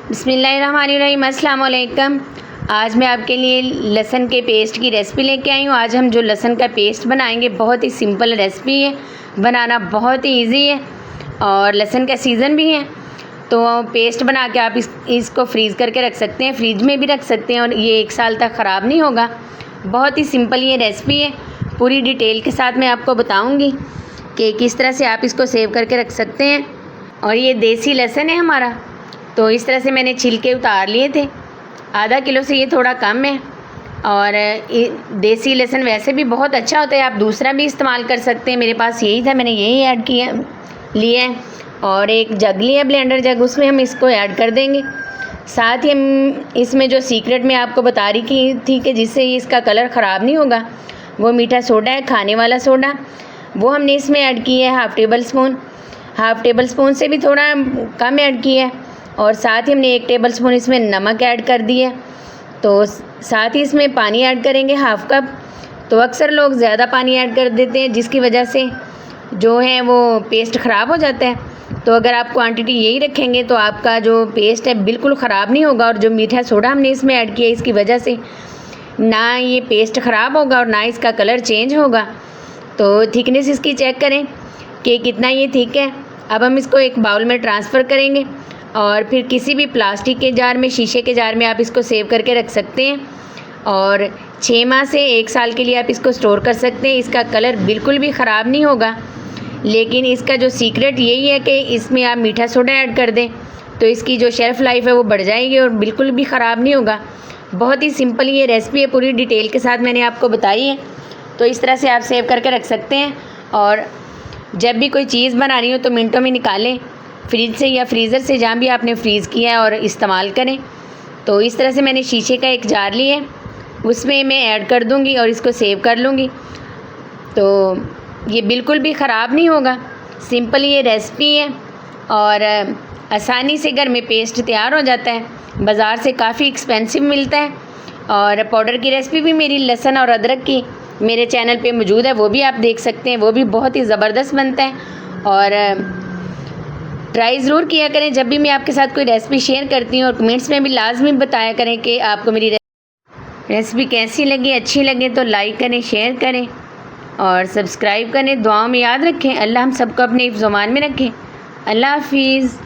बिस्मिल्लाहिर्रहमानिर्रहीम, अस्सलाम वालेकुम। आज मैं आपके लिए लहसुन के पेस्ट की रेसिपी लेके आई हूँ। आज हम जो लहसुन का पेस्ट बनाएंगे बहुत ही सिंपल रेसिपी है, बनाना बहुत ही इजी है और लहसुन का सीज़न भी है। तो पेस्ट बना के आप इसको फ्रीज़ करके रख सकते हैं, फ्रिज में भी रख सकते हैं और ये 1 साल तक ख़राब नहीं होगा। बहुत ही सिंपल ये रेसिपी है, पूरी डिटेल के साथ मैं आपको बताऊँगी कि किस तरह से आप इसको सेव करके रख सकते हैं। और ये देसी लहसुन है हमारा, तो इस तरह से मैंने छिलके उतार लिए थे। आधा किलो से ये थोड़ा कम है और देसी लहसुन वैसे भी बहुत अच्छा होता है, आप दूसरा भी इस्तेमाल कर सकते हैं। मेरे पास यही था, मैंने यही ऐड किया लिया है। और एक जग लिया, ब्लेंडर जग, उसमें हम इसको ऐड कर देंगे। साथ ही हम इसमें जो सीक्रेट मैं आपको बता रही थी कि जिससे इसका कलर ख़राब नहीं होगा, वो मीठा सोडा है, खाने वाला सोडा, वो हमने इसमें ऐड किया है हाफ़ टेबल स्पून से भी थोड़ा कम ऐड किया है। और साथ ही हमने 1 टेबल स्पून इसमें नमक ऐड कर दिया। तो साथ ही इसमें पानी ऐड करेंगे हाफ़ कप। तो अक्सर लोग ज़्यादा पानी ऐड कर देते हैं, जिसकी वजह से जो है वो पेस्ट ख़राब हो जाता है। तो अगर आप क्वांटिटी यही रखेंगे तो आपका जो पेस्ट है बिल्कुल ख़राब नहीं होगा। और जो मीठा सोडा हमने इसमें ऐड किया, इसकी वजह से ना ये पेस्ट ख़राब होगा और ना इसका कलर चेंज होगा। तो थिकनेस इसकी चेक करें कि कितना ये थिक है। अब हम इसको एक बाउल में ट्रांसफ़र करेंगे और फिर किसी भी प्लास्टिक के जार में, शीशे के जार में आप इसको सेव करके रख सकते हैं और 6 माह से 1 साल के लिए आप इसको स्टोर कर सकते हैं। इसका कलर बिल्कुल भी ख़राब नहीं होगा। लेकिन इसका जो सीक्रेट यही है कि इसमें आप मीठा सोडा ऐड कर दें तो इसकी जो शेल्फ़ लाइफ है वो बढ़ जाएगी और बिल्कुल भी ख़राब नहीं होगा। बहुत ही सिंपल ये रेसिपी है, पूरी डिटेल के साथ मैंने आपको बताई है। तो इस तरह से आप सेव करके रख सकते हैं और जब भी कोई चीज़ बनानी हो तो मिनटों में निकालें फ्रिज से या फ्रीज़र से, जहाँ भी आपने फ्रीज़ किया है, और इस्तेमाल करें। तो इस तरह से मैंने शीशे का एक जार लिया है, उसमें मैं ऐड कर दूँगी और इसको सेव कर लूँगी। तो ये बिल्कुल भी ख़राब नहीं होगा। सिंपल ये रेसिपी है और आसानी से घर में पेस्ट तैयार हो जाता है। बाज़ार से काफ़ी एक्सपेंसिव मिलता है। और पाउडर की रेसिपी भी मेरी लहसुन और अदरक की मेरे चैनल पे मौजूद है, वो भी आप देख सकते हैं, वो भी बहुत ही ज़बरदस्त बनता है। और ट्राई ज़रूर किया करें जब भी मैं आपके साथ कोई रेसिपी शेयर करती हूँ। और कमेंट्स में भी लाजमी बताया करें कि आपको मेरी रेसिपी कैसी लगी। अच्छी लगे तो लाइक करें, शेयर करें और सब्सक्राइब करें। दुआओं में याद रखें। अल्लाह हम सबको अपने हिफ्ज़-ओ-मान में रखें। अल्लाह हाफिज़।